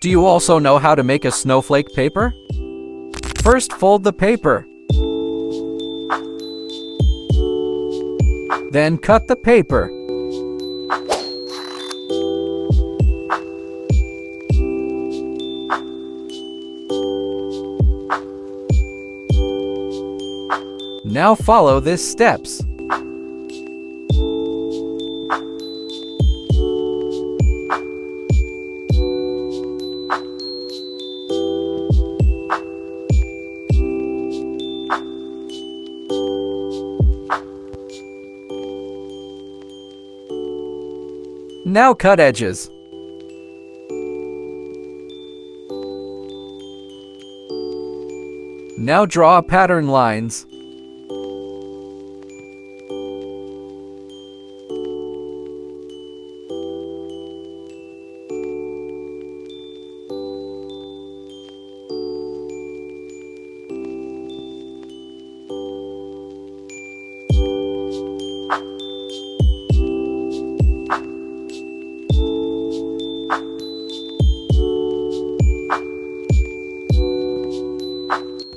Do you also know how to make a snowflake paper? First, fold the paper. Then cut the paper. Now follow these steps. Now cut edges. Now draw pattern lines.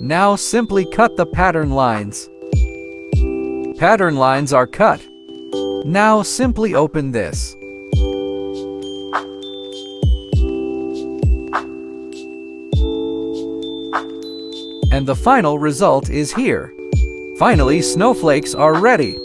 Now simply cut the pattern lines. Pattern lines are cut. Now simply open this. And the final result is here. Finally, snowflakes are ready.